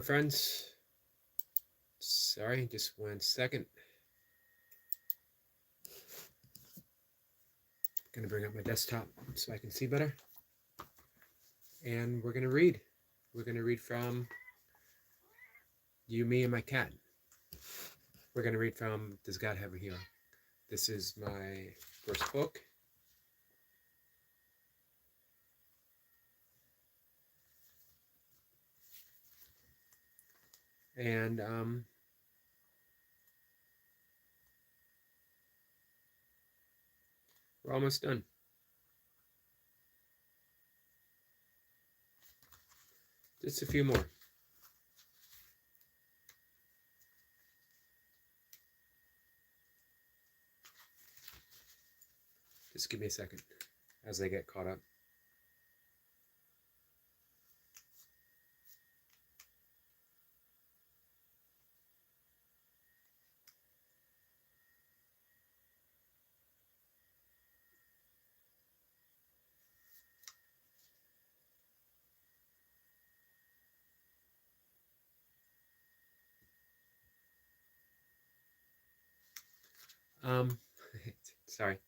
Friends, sorry, just 1 second. Gonna bring up my desktop so I can see better. And we're gonna read. We're gonna read from You, Me, and My Cat. We're gonna read from Does God Have a Hero? This is my first book. And we're almost done. Just a few more. Just give me a second as I get caught up. Um, sorry.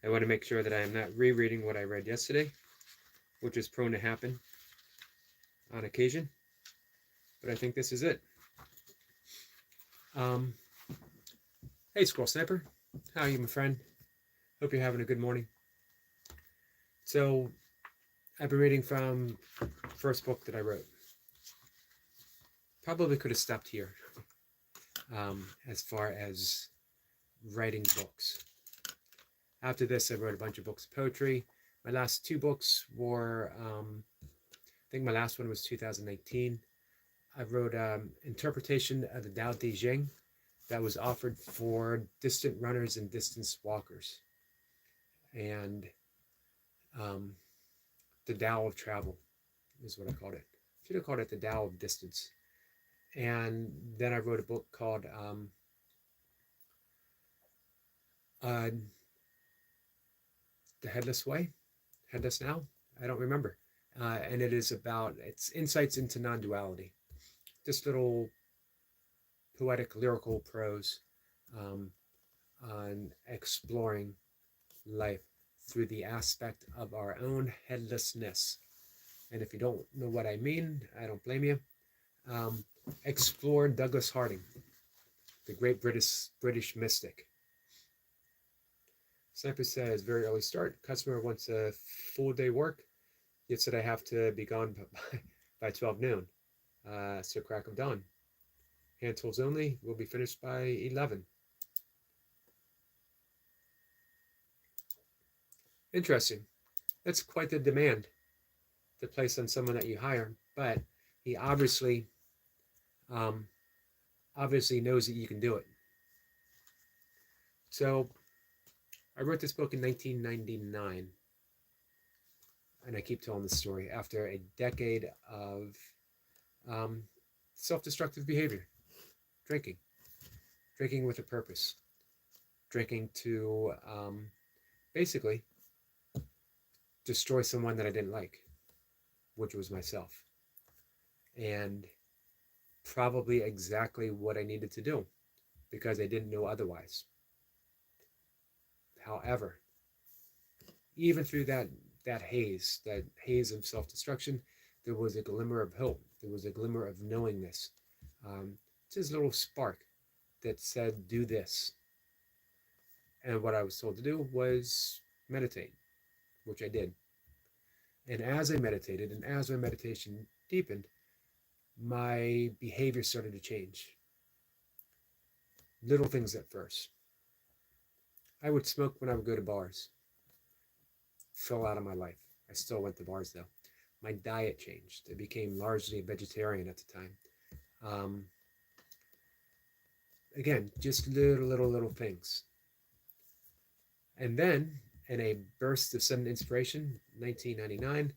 I want to make sure that I am not rereading what I read yesterday, which is prone to happen on occasion. But I think this is it. Hey, Squirrel Sniper. How are you, my friend? Hope you're having a good morning. So, I've been reading from the first book that I wrote. Probably could have stopped here as far as writing books. After this, I wrote a bunch of books of poetry. My last two books were, I think my last one was 2019. I wrote interpretation of the Tao Te Ching that was offered for distant runners and distance walkers. And the Tao of Travel is what I called it. Should have called it the Tao of Distance. And then I wrote a book called The Headless Way, Headless Now, I don't remember. And it is about, it's insights into non-duality. Just little poetic, lyrical prose on exploring life through the aspect of our own headlessness. And if you don't know what I mean, I don't blame you. Explore Douglas Harding, the great British mystic. Sniper says, very early start. Customer wants a full day work, yet said I have to be gone by 12 noon. So crack of dawn. Hand tools only. Will be finished by 11. Interesting. That's quite the demand to place on someone that you hire, but he obviously knows that you can do it. So I wrote this book in 1999, and I keep telling the story after a decade of self-destructive behavior, drinking with a purpose, drinking to basically destroy someone that I didn't like, which was myself, and probably exactly what I needed to do because I didn't know otherwise. However, even through that haze of self-destruction, there was a glimmer of hope. There was a glimmer of knowingness. Just a little spark that said, do this. And what I was told to do was meditate, which I did. And as I meditated, and as my meditation deepened, my behavior started to change. Little things at first. I would smoke when I would go to bars. Fell out of my life. I still went to bars though. My diet changed. I became largely a vegetarian at the time. Again, just little things. And then, in a burst of sudden inspiration, 1999,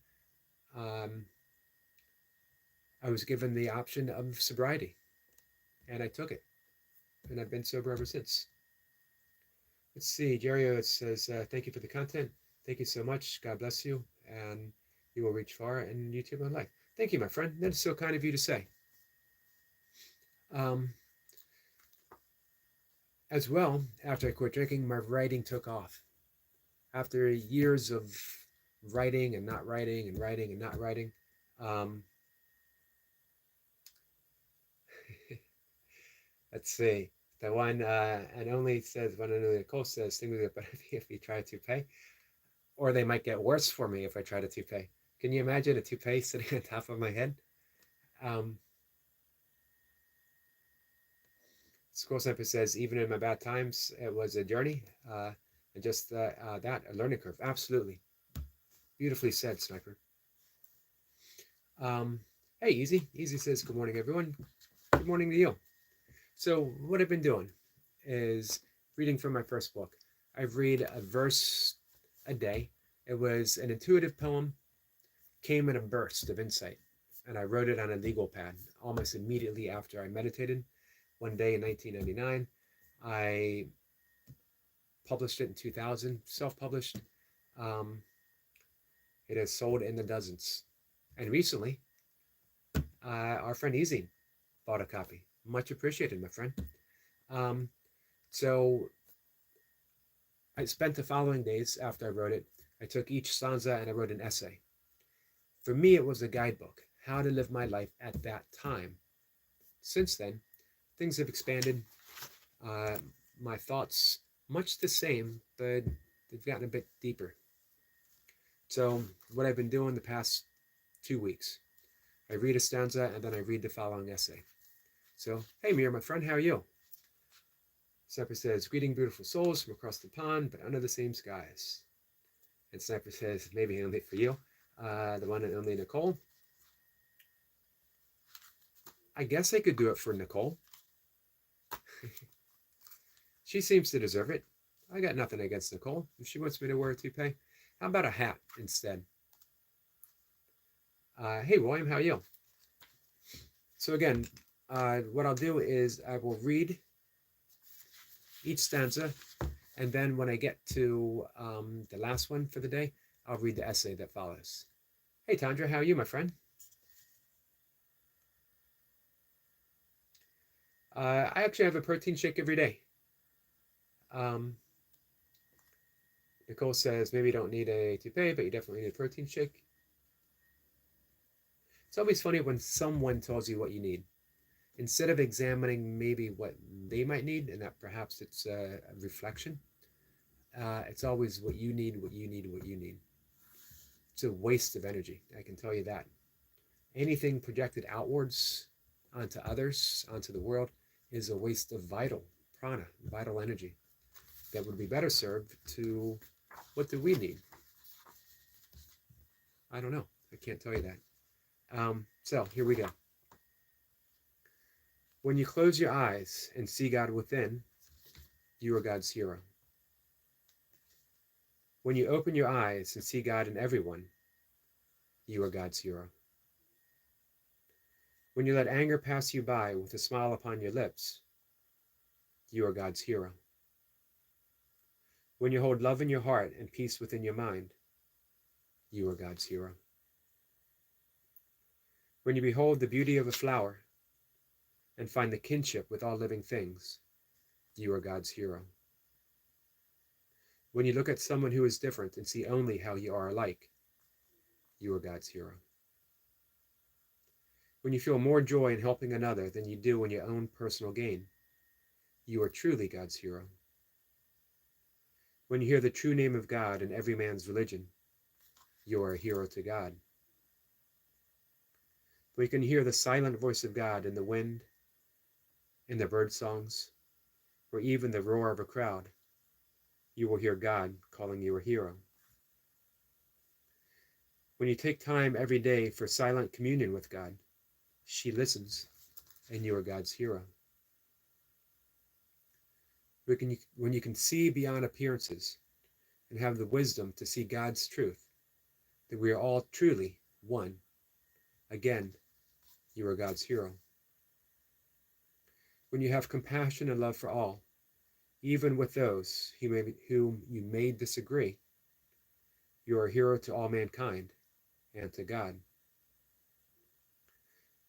I was given the option of sobriety, and I took it, and I've been sober ever since. Let's see, Jerry says, thank you for the content. Thank you so much. God bless you, and you will reach far in YouTube and life. Thank you, my friend. That is so kind of you to say. Um, as well, after I quit drinking, my writing took off. After years of writing and not writing and writing and not writing, um, let's see. The one and only says one and only Nicole says things get better if you try to pay, or they might get worse for me if I try to toupee. Can you imagine a toupee sitting on top of my head? Um, School Sniper says, even in my bad times, it was a journey. And just that, a learning curve. Absolutely. Beautifully said, Sniper. Hey, Easy. Easy says, good morning, everyone. Good morning to you. So, what I've been doing is reading from my first book. I read a verse a day. It was an intuitive poem, came in a burst of insight, and I wrote it on a legal pad almost immediately after I meditated. One day in 1999, I published it in 2000, self-published. Um, it has sold in the dozens. And recently, our friend Easy bought a copy. Much appreciated, my friend. Um, so I spent the following days after I wrote it. I took each stanza and I wrote an essay. For me, it was a guidebook, how to live my life at that time. Since then, things have expanded. Uh, my thoughts, much the same, but they've gotten a bit deeper. So, what I've been doing the past 2 weeks, I read a stanza and then I read the following essay. So, hey, Mir, my friend, how are you? Sniper says, greeting beautiful souls from across the pond, but under the same skies. And Sniper says, maybe only for you, the one and only Nicole. I guess I could do it for Nicole. She seems to deserve it. I got nothing against Nicole. If she wants me to wear a toupee, how about a hat instead? Hey, William, how are you? So again, what I'll do is I will read each stanza, and then when I get to the last one for the day, I'll read the essay that follows. Hey, Tandra, how are you, my friend? I actually have a protein shake every day. Nicole says, maybe you don't need a toupee, but you definitely need a protein shake. It's always funny when someone tells you what you need. Instead of examining maybe what they might need, and that perhaps it's a reflection, it's always what you need, what you need, what you need. It's a waste of energy, I can tell you that. Anything projected outwards onto others, onto the world, is a waste of vital prana, vital energy that would be better served to what do we need? I don't know. I can't tell you that. So here we go. When you close your eyes and see God within, you are God's hero. When you open your eyes and see God in everyone, you are God's hero. When you let anger pass you by with a smile upon your lips, you are God's hero. When you hold love in your heart and peace within your mind, you are God's hero. When you behold the beauty of a flower and find the kinship with all living things, you are God's hero. When you look at someone who is different and see only how you are alike, you are God's hero. When you feel more joy in helping another than you do in your own personal gain, you are truly God's hero. When you hear the true name of God in every man's religion, you are a hero to God. When you can hear the silent voice of God in the wind, in the bird songs, or even the roar of a crowd, you will hear God calling you a hero. When you take time every day for silent communion with God, she listens, and you are God's hero. When you can see beyond appearances and have the wisdom to see God's truth, that we are all truly one, again, you are God's hero. When you have compassion and love for all, even with those whom you may disagree, you are a hero to all mankind and to God.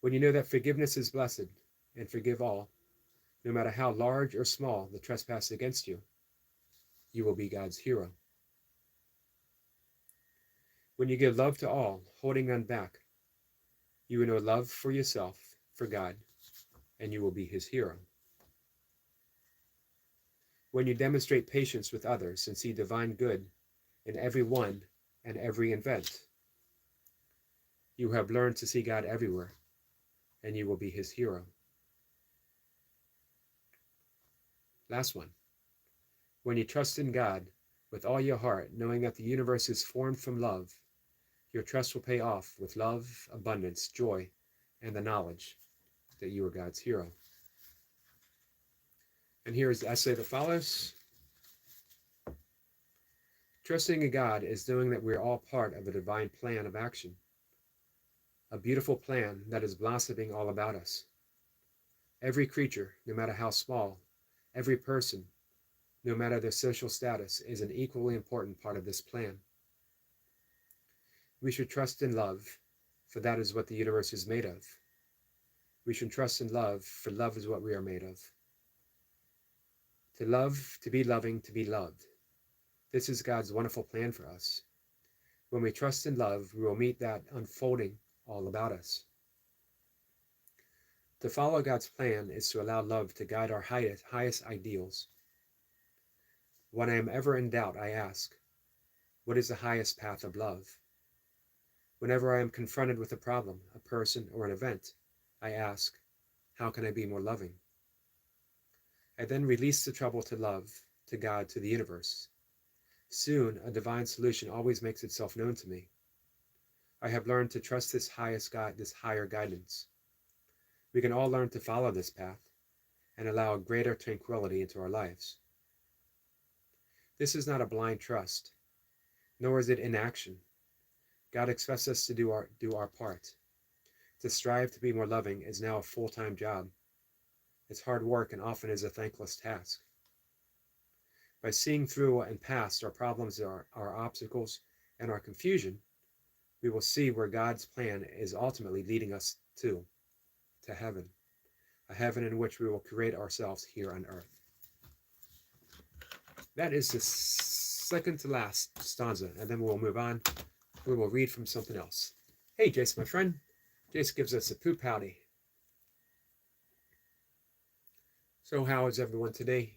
When you know that forgiveness is blessed and forgive all, no matter how large or small the trespass against you, you will be God's hero. When you give love to all, holding none back, you will know love for yourself, for God, and you will be his hero. When you demonstrate patience with others and see divine good in every one and every event, you have learned to see God everywhere, and you will be his hero. Last one. When you trust in God with all your heart, knowing that the universe is formed from love, your trust will pay off with love, abundance, joy, and the knowledge that you are God's hero. And here is the essay that follows. Trusting in God is knowing that we are all part of a divine plan of action, a beautiful plan that is blossoming all about us. Every creature, no matter how small, every person, no matter their social status, is an equally important part of this plan. We should trust in love, for that is what the universe is made of. We should trust in love, for love is what we are made of. To love, to be loving, to be loved. This is God's wonderful plan for us. When we trust in love, we will meet that unfolding all about us. To follow God's plan is to allow love to guide our highest ideals. When I am ever in doubt, I ask, what is the highest path of love? Whenever I am confronted with a problem, a person, or an event, I ask, how can I be more loving? I then release the trouble to love, to God, to the universe. Soon, a divine solution always makes itself known to me. I have learned to trust this higher guidance. We can all learn to follow this path and allow greater tranquility into our lives. This is not a blind trust, nor is it inaction. God expects us to do our part. To strive to be more loving is now a full-time job. It's hard work and often is a thankless task. By seeing through and past our problems, our obstacles, and our confusion, we will see where God's plan is ultimately leading us to heaven, a heaven in which we will create ourselves here on earth. That is the second to last stanza, and then we'll move on. We will read from something else. Hey, Jace, my friend. Jace gives us a poop howdy. So how is everyone today?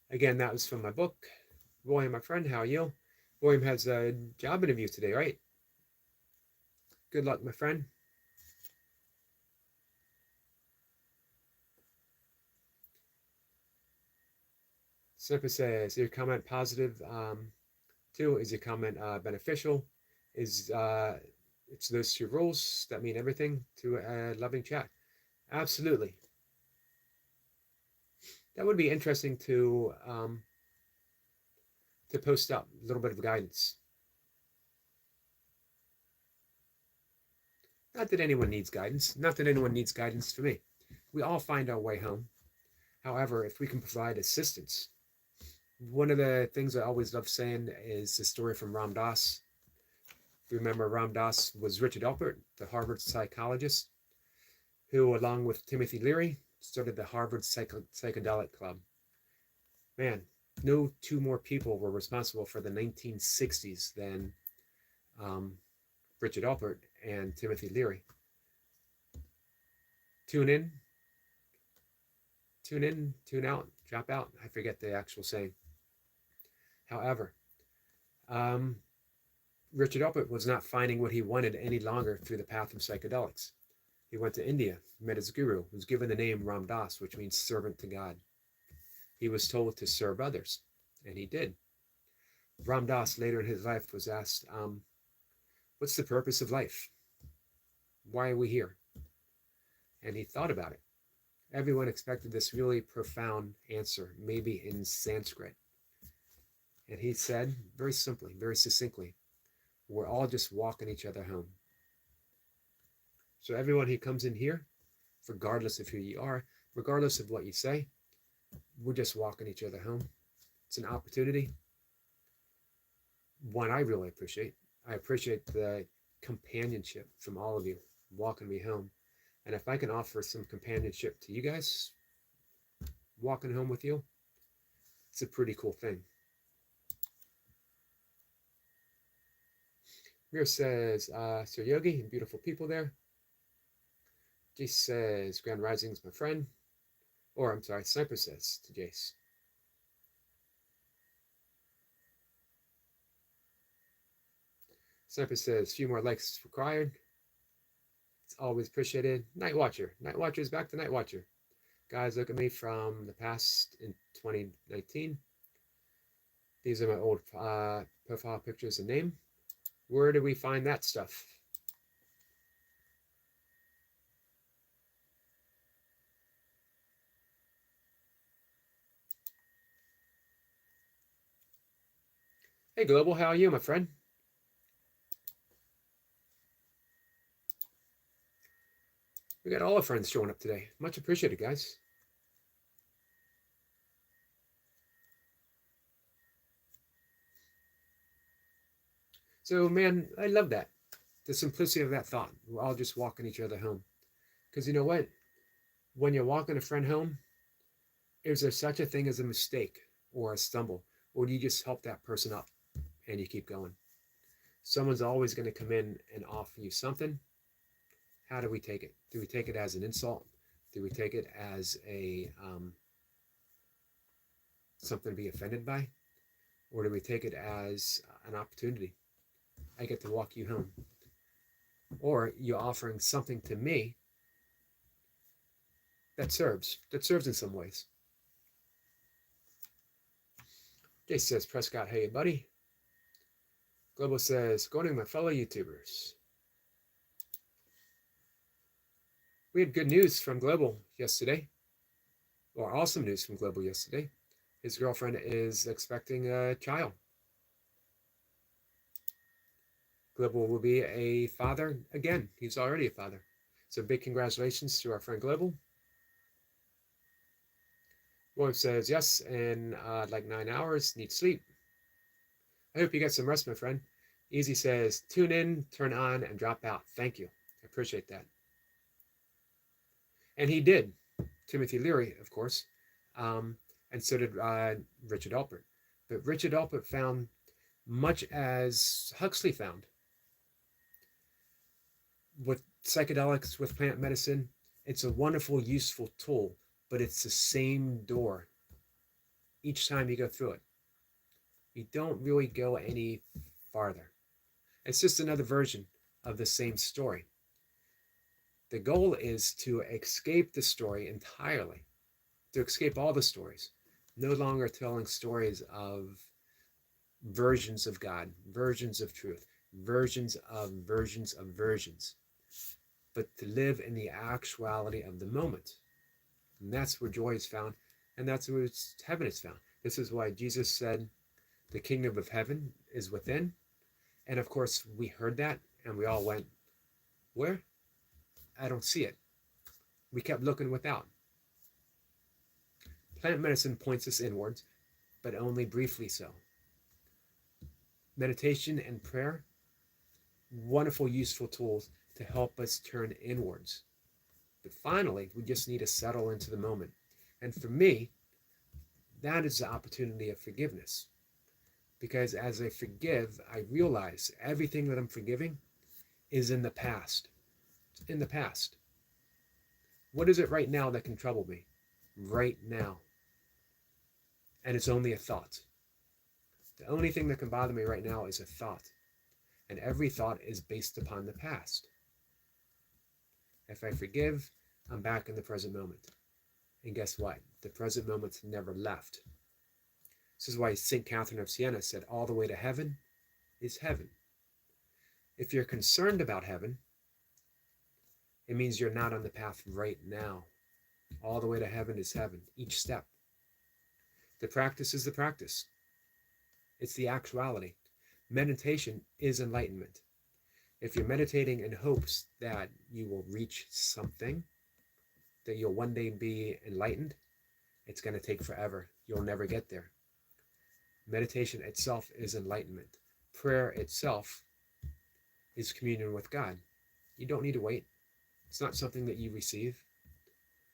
Again, that was from my book. William, my friend, how are you? William has a job interview today, right? Good luck, my friend. Snipper says, your comment positive? 2, is your comment beneficial? It's those 2 rules that mean everything to a loving chat. Absolutely. That would be interesting to post up a little bit of guidance. Not that anyone needs guidance. Not that anyone needs guidance for me. We all find our way home. However, if we can provide assistance, one of the things I always love saying is the story from Ram Dass. Remember, Ram Dass was Richard Alpert, the Harvard psychologist, who, along with Timothy Leary, started the Harvard Psychedelic Club. Man, no 2 more people were responsible for the 1960s than Richard Alpert and Timothy Leary. Tune in, tune out, drop out. I forget the actual saying. However, Richard Alpert was not finding what he wanted any longer through the path of psychedelics. He went to India, met his guru, was given the name Ram Dass, which means servant to God. He was told to serve others, and he did. Ram Dass later in his life was asked, what's the purpose of life? Why are we here? And he thought about it. Everyone expected this really profound answer, maybe in Sanskrit. And he said, very simply, very succinctly, we're all just walking each other home. So everyone who comes in here, regardless of who you are, regardless of what you say, we're just walking each other home. It's an opportunity, one I really appreciate. I appreciate the companionship from all of you walking me home. And if I can offer some companionship to you guys walking home with you, it's a pretty cool thing. Mir says, Sir Yogi and beautiful people there. Jace says, Grand Rising's my friend. Or, I'm sorry, Sniper says to Jace. Sniper says, few more likes required. It's always appreciated. Night Watcher. Night Watcher is back to Night Watcher. Guys, look at me from the past in 2019. These are my old profile pictures and name. Where do we find that stuff? Hey, Global, how are you, my friend? We got all our friends showing up today. Much appreciated, guys. So, man, I love that. The simplicity of that thought. We're all just walking each other home. Because you know what? When you're walking a friend home, is there such a thing as a mistake or a stumble? Or do you just help that person up and you keep going? Someone's always going to come in and offer you something. How do we take it? Do we take it as an insult? Do we take it as a something to be offended by? Or do we take it as an opportunity? I get to walk you home. Or you're offering something to me that serves in some ways. Jay says, Prescott, hey, buddy. Global says, going to my fellow YouTubers. We had good news from Global yesterday, or awesome news from Global yesterday. His girlfriend is expecting a child. Global will be a father again. He's already a father. So big congratulations to our friend Global. Roy says, yes, in like 9 hours, need sleep. I hope you get some rest, my friend. Easy says, tune in, turn on, and drop out. Thank you. I appreciate that. And he did. Timothy Leary, of course. And so did Richard Alpert. But Richard Alpert found much as Huxley found. With psychedelics, with plant medicine, it's a wonderful, useful tool, but it's the same door each time you go through it. You don't really go any farther. It's just another version of the same story. The goal is to escape the story entirely, to escape all the stories, no longer telling stories of versions of God, versions of truth, versions of versions, but to live in the actuality of the moment. And that's where joy is found, and that's where heaven is found. This is why Jesus said, the kingdom of heaven is within. And of course, we heard that, and we all went, where? I don't see it. We kept looking without. Plant medicine points us inwards, but only briefly so. Meditation and prayer, wonderful, useful tools to help us turn inwards. But finally, we just need to settle into the moment. And for me, that is the opportunity of forgiveness. Because as I forgive, I realize everything that I'm forgiving is in the past. It's in the past. What is it right now that can trouble me? Right now. And it's only a thought. The only thing that can bother me right now is a thought. And every thought is based upon the past. If I forgive, I'm back in the present moment. And guess what? The present moment's never left. This is why St. Catherine of Siena said, all the way to heaven is heaven. If you're concerned about heaven, it means you're not on the path right now. All the way to heaven is heaven, each step. The practice is the practice. It's the actuality. Meditation is enlightenment. If you're meditating in hopes that you will reach something, that you'll one day be enlightened, it's going to take forever. You'll never get there. Meditation itself is enlightenment. Prayer itself is communion with God. You don't need to wait. It's not something that you receive.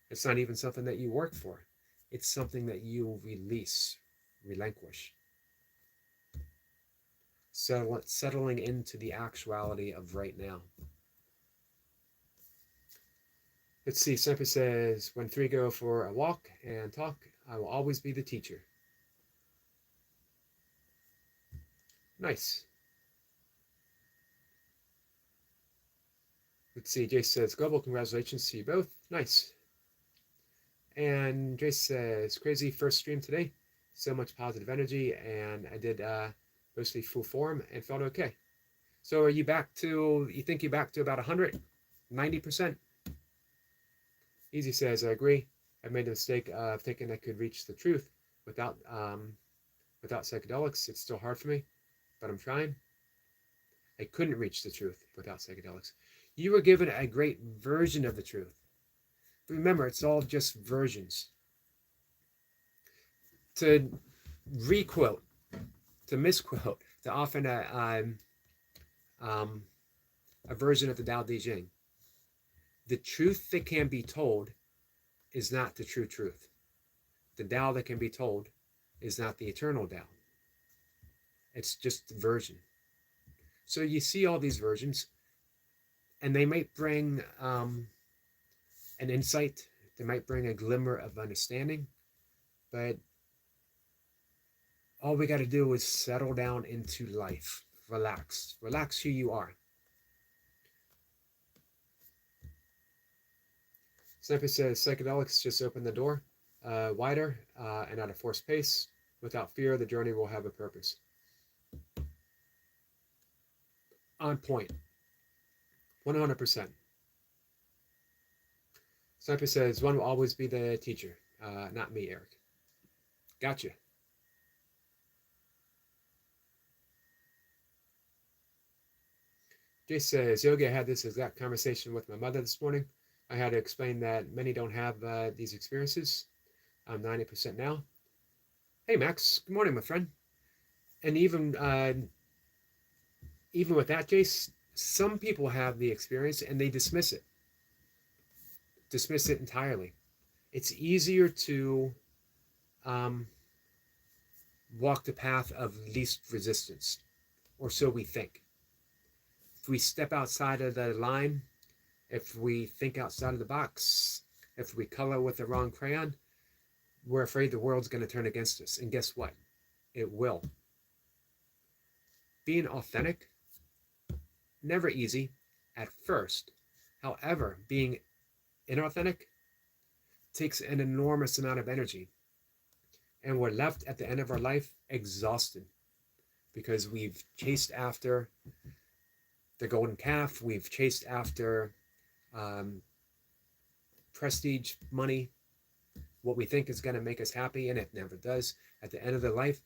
It's not even something that you work for. It's something that you release, relinquish. So settling into the actuality of right now. Let's see, Semper says, when three go for a walk and talk, I will always be the teacher. Nice. Let's see, Jace says, global congratulations to you both. Nice. And Jace says, crazy first stream today. So much positive energy, and I did mostly full form and felt okay. So are you back to, you think you're back to about 190%? Easy says, I agree. I made the mistake of thinking I could reach the truth without psychedelics. It's still hard for me, but I'm trying. I couldn't reach the truth without psychedelics. You were given a great version of the truth. Remember, it's all just versions. To requote, to misquote, to often a version of the Tao Te Ching. The truth that can be told is not the true truth. The Tao that can be told is not the eternal Tao. It's just the version. So you see all these versions, and they might bring an insight. They might bring a glimmer of understanding, but all we got to do is settle down into life. Relax. Relax who you are. Sniper says, psychedelics just open the door wider and at a forced pace. Without fear, the journey will have a purpose. On point. 100%. Sniper says, one will always be the teacher. Not me, Eric. Gotcha. Jay says, Yogi, I had this exact conversation with my mother this morning. I had to explain that many don't have these experiences. I'm 90% now. Hey, Max. Good morning, my friend. And even with that, Jace, some people have the experience and they dismiss it. Dismiss it entirely. It's easier to walk the path of least resistance, or so we think. If we step outside of the line, if we think outside of the box, if we color with the wrong crayon, we're afraid the world's going to turn against us. And guess what? It will. Being authentic, never easy at first. However, being inauthentic takes an enormous amount of energy. And we're left at the end of our life exhausted because we've chased after the golden calf, we've chased after prestige, money, what we think is going to make us happy, and it never does. At the end of the life,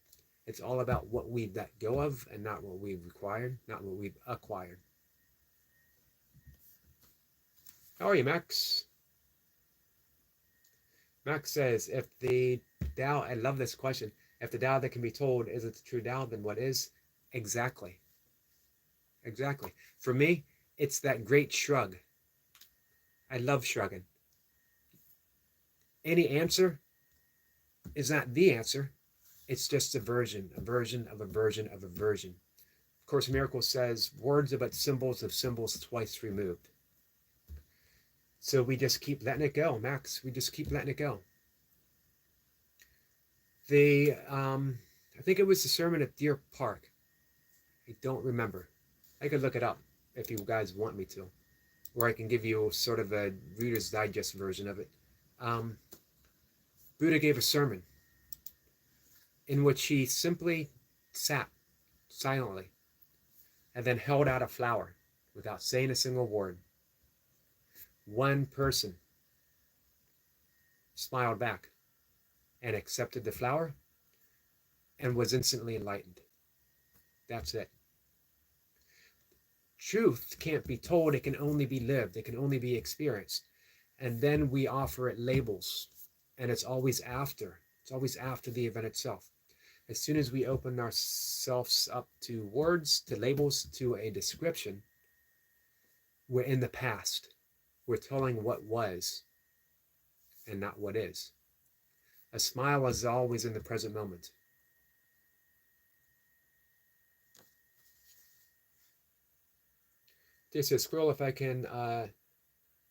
it's all about what we let go of and not what we've required, not what we've acquired. How are you, Max? Max says, if the Tao, I love this question, if the Tao that can be told isn't the true Tao, then what is? Exactly. Exactly. For me, it's that great shrug. I love shrugging. Any answer is not the answer. It's just a version of a version of a version of a version. Of Course in Miracles says, words are but symbols of symbols twice removed. So we just keep letting it go, Max. We just keep letting it go. I think it was the sermon at Deer Park. I don't remember. I could look it up if you guys want me to. Or I can give you sort of a Reader's Digest version of it. Buddha gave a sermon in which he simply sat silently and then held out a flower without saying a single word. One person smiled back and accepted the flower and was instantly enlightened. That's it. Truth can't be told, it can only be lived, it can only be experienced. And then we offer it labels, and it's always after the event itself. As soon as we open ourselves up to words, to labels, to a description, We're in the past. We're telling what was and not what is. A smile is always in the present moment. This is Squirrel. If I can,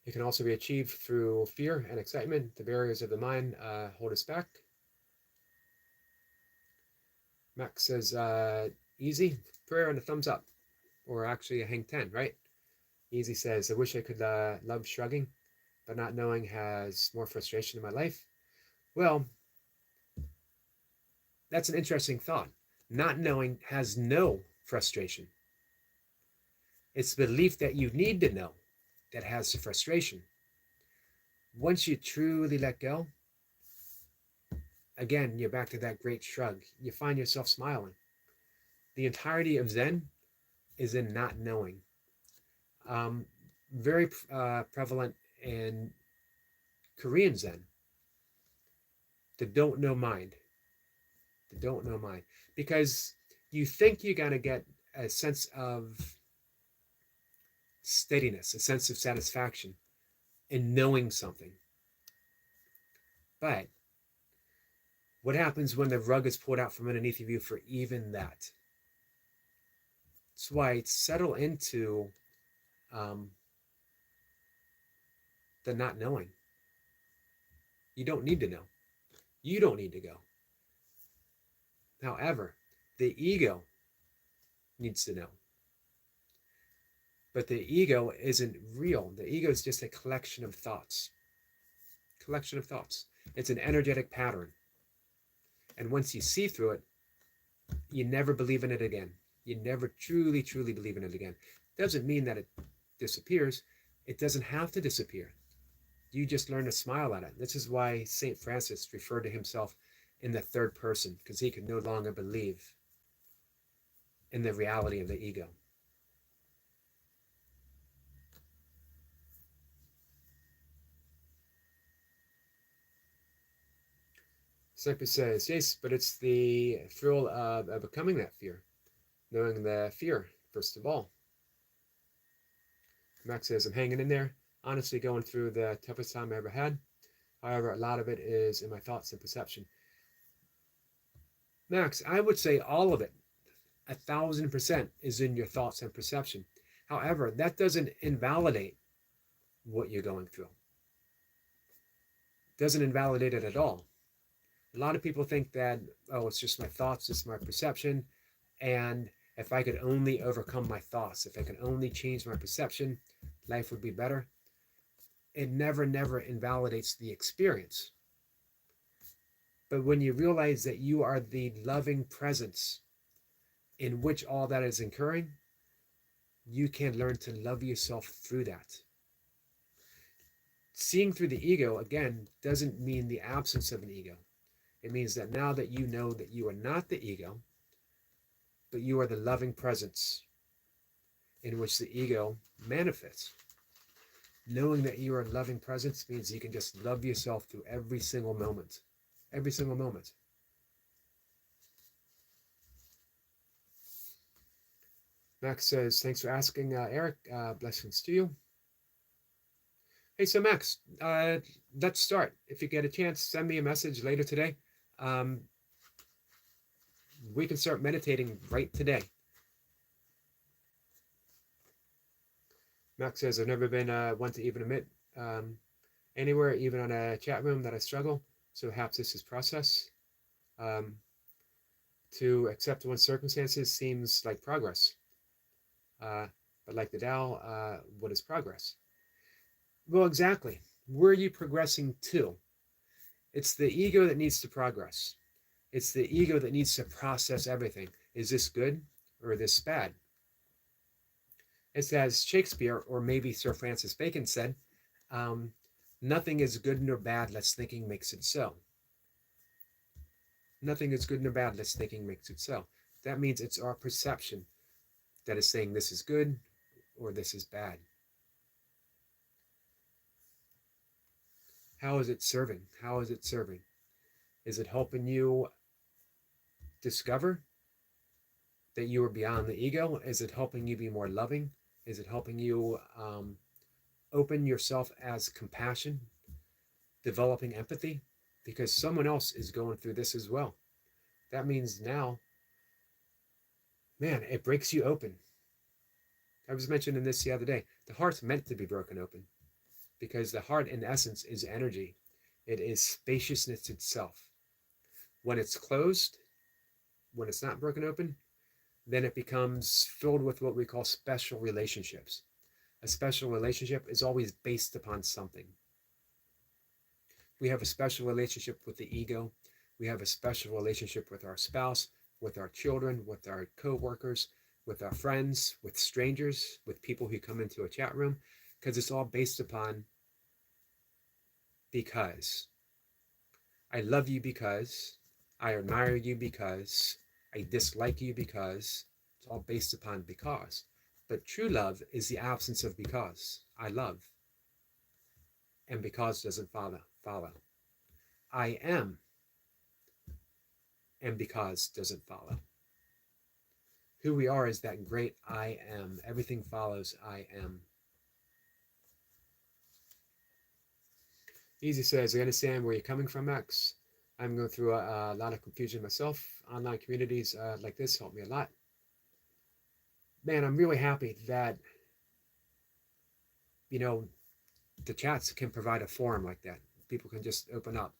it can also be achieved through fear and excitement. The barriers of the mind hold us back. Max says, easy, prayer and a thumbs up, or actually a hang 10, right? Easy says, I wish I could love shrugging, but not knowing has more frustration in my life. Well, that's an interesting thought. Not knowing has no frustration. It's the belief that you need to know that has the frustration. Once you truly let go, again, you're back to that great shrug. You find yourself smiling. The entirety of Zen is in not knowing. Um, very prevalent in Korean Zen, the don't know mind. The don't know mind. Because you think you're going to get a sense of steadiness, a sense of satisfaction in knowing something. But what happens when the rug is pulled out from underneath of you for even that? That's why settle into the not knowing. You don't need to know. You don't need to go. However, the ego needs to know. But the ego isn't real. The ego is just a collection of thoughts. Collection of thoughts. It's an energetic pattern. And once you see through it, you never believe in it again. You never truly, truly believe in it again. Doesn't mean that it disappears. It doesn't have to disappear. You just learn to smile at it. This is why St. Francis referred to himself in the third person, because he could no longer believe in the reality of the ego. Cypress says, yes, but it's the thrill of becoming that fear. Knowing the fear, first of all. Max says, I'm hanging in there. Honestly, going through the toughest time I ever had. However, a lot of it is in my thoughts and perception. Max, I would say all of it, 1,000% is in your thoughts and perception. However, that doesn't invalidate what you're going through. It doesn't invalidate it at all. A lot of people think that, oh, it's just my thoughts, it's my perception. And if I could only overcome my thoughts, if I could only change my perception, life would be better. It never, never invalidates the experience. But when you realize that you are the loving presence in which all that is occurring, you can learn to love yourself through that. Seeing through the ego, again, doesn't mean the absence of an ego. It means that now that you know that you are not the ego, but you are the loving presence in which the ego manifests. Knowing that you are a loving presence means you can just love yourself through every single moment. Every single moment. Max says, thanks for asking, Eric. Blessings to you. Hey, so Max, let's start. If you get a chance, send me a message later today. We can start meditating right today. Max says, I've never been one to even admit anywhere, even on a chat room, that I struggle. So perhaps this is process. To accept one's circumstances seems like progress. But like the Tao, what is progress? Well, exactly. Where are you progressing to? It's the ego that needs to progress. It's the ego that needs to process everything. Is this good or is this bad? It's as Shakespeare, or maybe Sir Francis Bacon said, nothing is good nor bad unless thinking makes it so. Nothing is good nor bad unless thinking makes it so. That means it's our perception that is saying this is good or this is bad. How is it serving? How is it serving? Is it helping you discover that you are beyond the ego? Is it helping you be more loving? Is it helping you open yourself as compassion, developing empathy? Because someone else is going through this as well. That means now, man, it breaks you open. I was mentioning this the other day. The heart's meant to be broken open because the heart, in essence, is energy. It is spaciousness itself. When it's closed, when it's not broken open, then it becomes filled with what we call special relationships. A special relationship is always based upon something. We have a special relationship with the ego. We have a special relationship with our spouse, with our children, with our co-workers, with our friends, with strangers, with people who come into a chat room, because it's all based upon because. I love you because, I admire you because, I dislike you because. It's all based upon because. But true love is the absence of because. I love, and because doesn't follow. I am, and because doesn't follow. Who we are is that great I am. Everything follows I am. Easy says, I understand where you're coming from, Max. I'm going through a lot of confusion myself. Online communities like this help me a lot. Man, I'm really happy that, you know, the chats can provide a forum like that. People can just open up.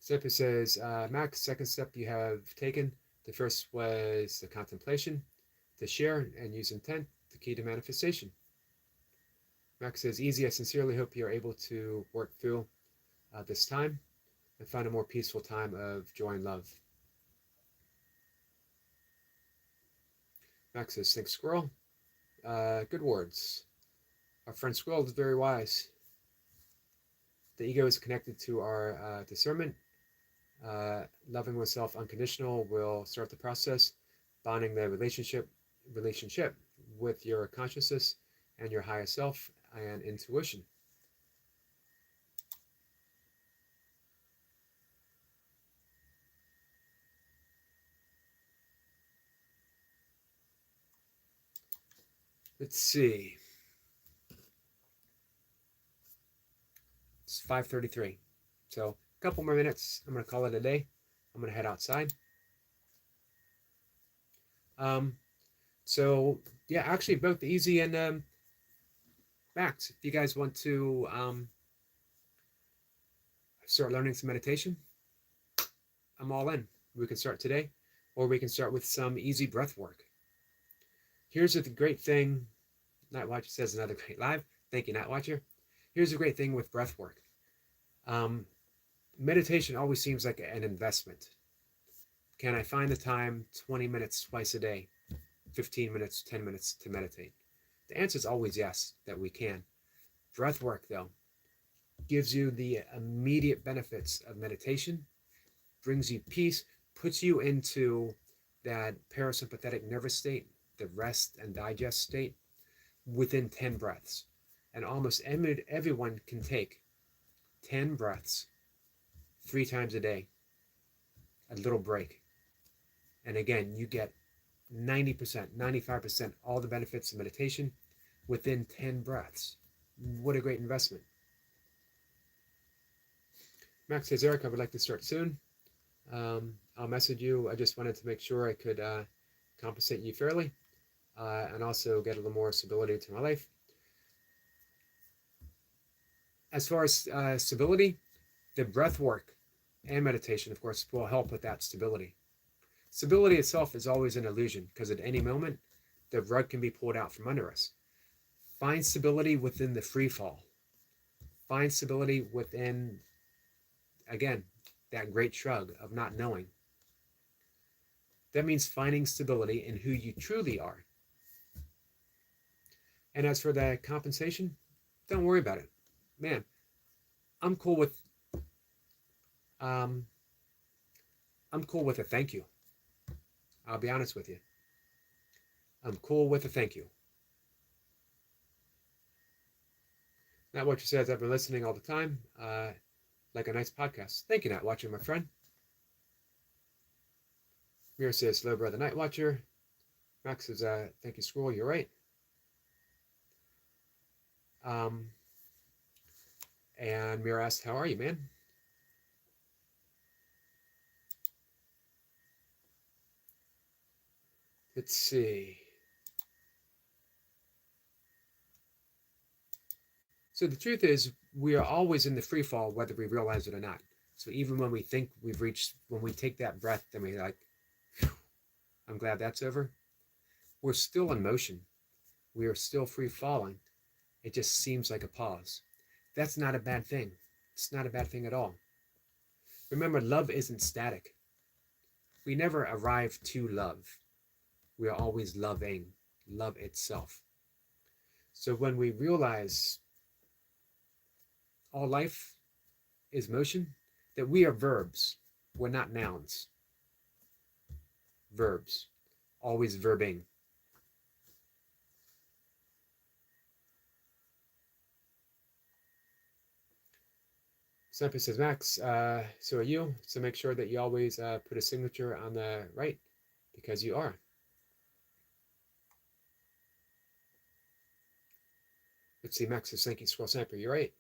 Zipper says, Max, second step you have taken. The first was the contemplation, to share and use intent, the key to manifestation. Max says, easy. I sincerely hope you're able to work through this time and find a more peaceful time of joy and love. Max says, thanks, Squirrel. Good words. Our friend Squirrel is very wise. The ego is connected to our discernment. Loving oneself unconditional will start the process, bonding the relationship with your consciousness and your higher self and intuition. Let's see. It's 5:33. So a couple more minutes. I'm going to call it a day. I'm going to head outside. So yeah, actually both Easy and Max, if you guys want to start learning some meditation, I'm all in. We can start today, or we can start with some easy breath work. Here's the great thing. Night Watcher says another great live. Thank you, Night Watcher. Here's the great thing with breath work. Meditation always seems like an investment. Can I find the time 20 minutes twice a day, 15 minutes, 10 minutes to meditate? The answer is always yes, that we can. Breath work, though, gives you the immediate benefits of meditation, brings you peace, puts you into that parasympathetic nervous state, the rest and digest state, within 10 breaths. And almost everyone can take 10 breaths 3 times a day, a little break. And again, you get 90%, 95%, all the benefits of meditation within 10 breaths. What a great investment. Max says, Eric, I would like to start soon. I'll message you. I just wanted to make sure I could compensate you fairly and also get a little more stability to my life. As far as stability, the breath work and meditation, of course, will help with that stability. Stability itself is always an illusion because at any moment, the rug can be pulled out from under us. Find stability within the free fall. Find stability within, again, that great shrug of not knowing. That means finding stability in who you truly are. And as for the compensation, don't worry about it. Man, I'm cool with a thank you. I'll be honest with you. I'm cool with a thank you. Nat Watcher says, I've been listening all the time. Like a nice podcast. Thank you, Nat Watcher, my friend. Mira says, hello, brother Night Watcher. Max says, thank you, Squirrel. You're right. Um, and Mira asks, how are you, man? Let's see. So the truth is, we are always in the free fall, whether we realize it or not. So even when we think we've reached, when we take that breath, then we're like, I'm glad that's over. We're still in motion. We are still free falling. It just seems like a pause. That's not a bad thing. It's not a bad thing at all. Remember, love isn't static. We never arrive to love. We are always loving, love itself. So when we realize all life is motion, that we are verbs, we're not nouns. Verbs, always verbing. Sniper says, Max, so are you. So make sure that you always put a signature on the right, because you are. Let's see, Max is thanking Squirrel Sniper. You're right.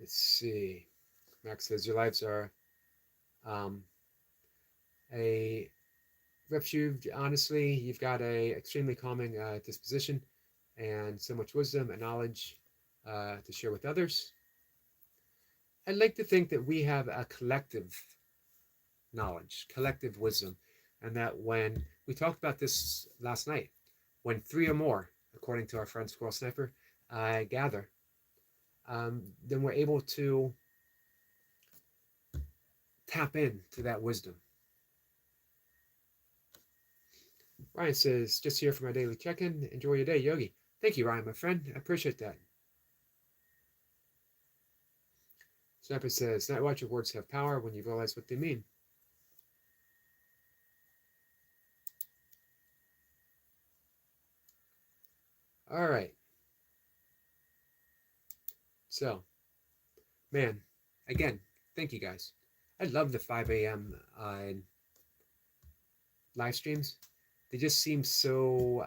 Let's see. Max says, your lives are a refuge. Honestly, you've got a extremely calming disposition and so much wisdom and knowledge to share with others. I'd like to think that we have a collective knowledge, collective wisdom, and that when we talked about this last night, when three or more, according to our friend Squirrel Sniper, gather, then we're able to tap into that wisdom. Ryan says, just here for my daily check-in. Enjoy your day, Yogi. Thank you, Ryan, my friend. I appreciate that. Sniper says, Night Watcher words have power when you realize what they mean. All right. So, man, again, thank you guys. I love the 5 a.m. Live streams. They just seem so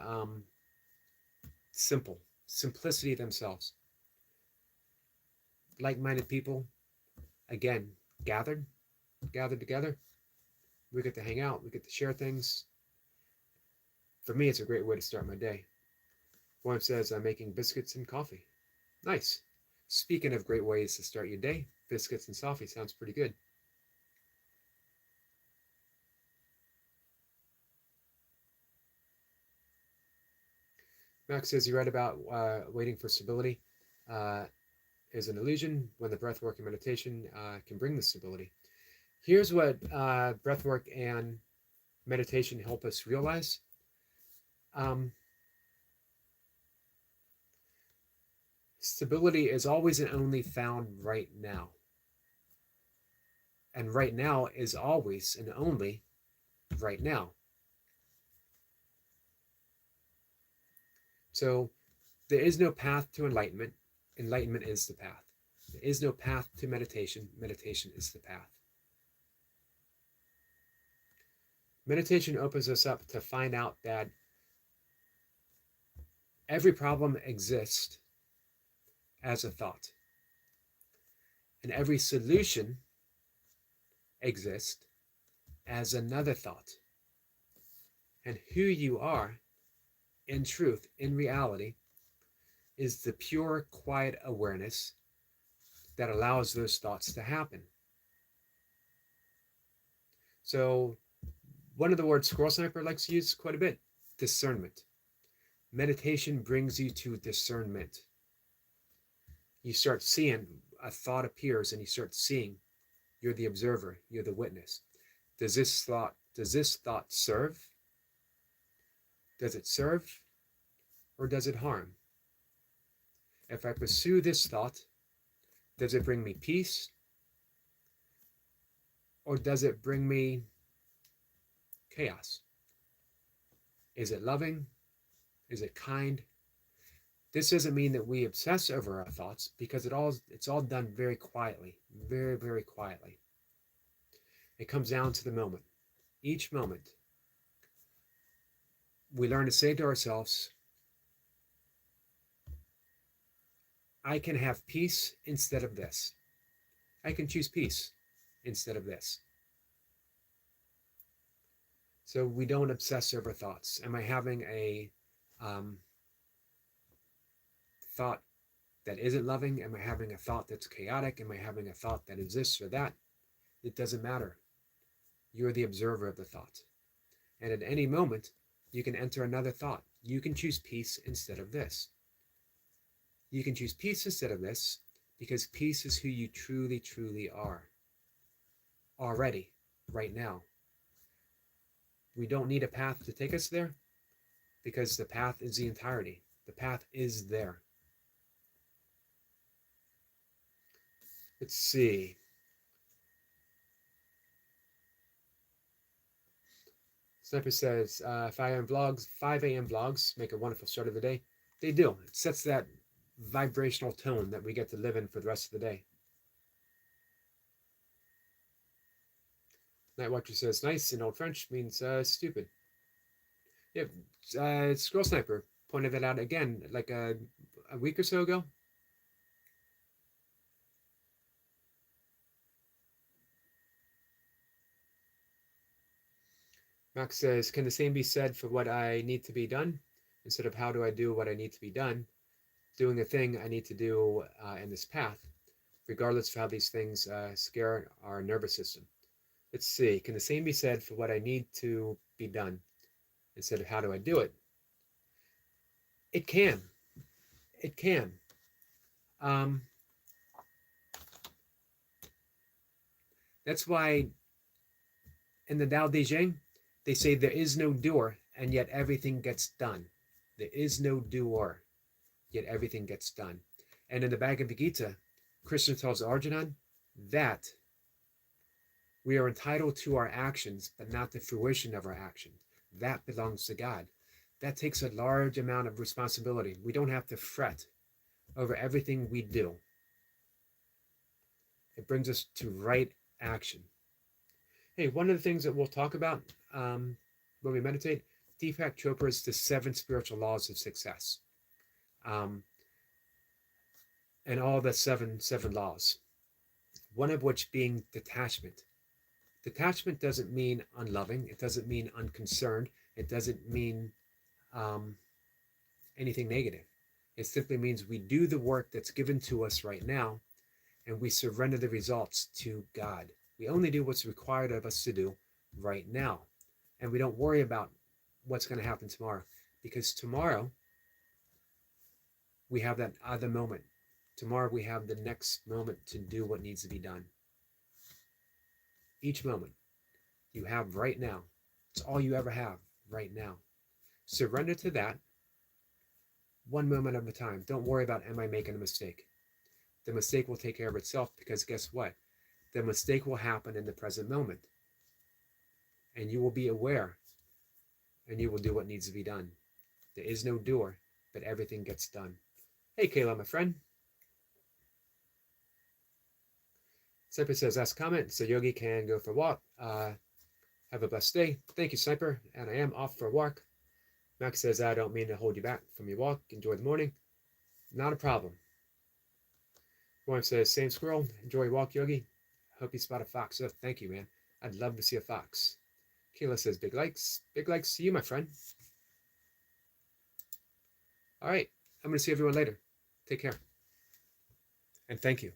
simple, simplicity themselves. Like-minded people, again, gathered together. We get to hang out. We get to share things. For me, it's a great way to start my day. One says, I'm making biscuits and coffee. Nice. Speaking of great ways to start your day, biscuits and coffee sounds pretty good. Max says, you're right about waiting for stability is an illusion when the breathwork and meditation can bring the stability. Here's what breathwork and meditation help us realize. Stability is always and only found right now. And right now is always and only right now. So there is no path to enlightenment. Enlightenment is the path. There is no path to meditation. Meditation is the path. Meditation opens us up to find out that every problem exists as a thought. And every solution exists as another thought. And who you are, in truth, in reality, is the pure, quiet awareness that allows those thoughts to happen. So, one of the words Squirrel Sniper likes to use quite a bit, discernment. Meditation brings you to discernment. You start seeing, a thought appears and you start seeing. You're the observer, you're the witness. Does this thought serve? Does it serve or does it harm? If I pursue this thought, does it bring me peace or does it bring me chaos? Is it loving? Is it kind? This doesn't mean that we obsess over our thoughts, because it's all done very quietly, very, very quietly. It comes down to the moment. Each moment, we learn to say to ourselves, I can have peace instead of this. I can choose peace instead of this. So we don't obsess over thoughts. Am I having a thought that isn't loving? Am I having a thought that's chaotic? Am I having a thought that is this or that? It doesn't matter. You're the observer of the thought. And at any moment, you can enter another thought. You can choose peace instead of this. You can choose peace instead of this, because peace is who you truly, truly are. Already, right now. We don't need a path to take us there, because the path is the entirety. The path is there. Let's see. Sniper says, 5 a.m. vlogs make a wonderful start of the day. They do. It sets that vibrational tone that we get to live in for the rest of the day. Night Watcher says, nice in Old French means stupid. Yep, Scroll Sniper pointed that out again, like a week or so ago. Max says, can the same be said for what I need to be done? Instead of how do I do what I need to be done? Doing the thing I need to do in this path, regardless of how these things scare our nervous system. Let's see, can the same be said for what I need to be done? Instead of how do I do it? It can. It can. That's why in the Tao Te Ching, they say there is no doer, and yet everything gets done. There is no doer, yet everything gets done. And in the Bhagavad Gita, Krishna tells Arjuna that we are entitled to our actions, but not the fruition of our actions. That belongs to God. That takes a large amount of responsibility. We don't have to fret over everything we do. It brings us to right action. Hey, one of the things that we'll talk about when we meditate, Deepak Chopra's The 7 Spiritual Laws of Success. And all the seven laws. One of which being detachment. Detachment doesn't mean unloving. It doesn't mean unconcerned. It doesn't mean anything negative. It simply means we do the work that's given to us right now, and we surrender the results to God. We only do what's required of us to do right now. And we don't worry about what's going to happen tomorrow, because tomorrow we have that other moment. Tomorrow we have the next moment to do what needs to be done. Each moment you have right now. It's all you ever have right now. Surrender to that one moment at a time. Don't worry about, am I making a mistake? The mistake will take care of itself, because guess what? The mistake will happen in the present moment. And you will be aware, and you will do what needs to be done. There is no doer, but everything gets done. Hey, Kayla, my friend. Sniper says, ask comment so Yogi can go for a walk. Have a blessed day. Thank you, Sniper. And I am off for a walk. Max says, I don't mean to hold you back from your walk. Enjoy the morning. Not a problem. Wife says, same squirrel. Enjoy your walk, Yogi. Hope you spot a fox. Oh, thank you, man. I'd love to see a fox. Kayla says, big likes. Big likes to you, my friend. All right. I'm going to see everyone later. Take care. And thank you.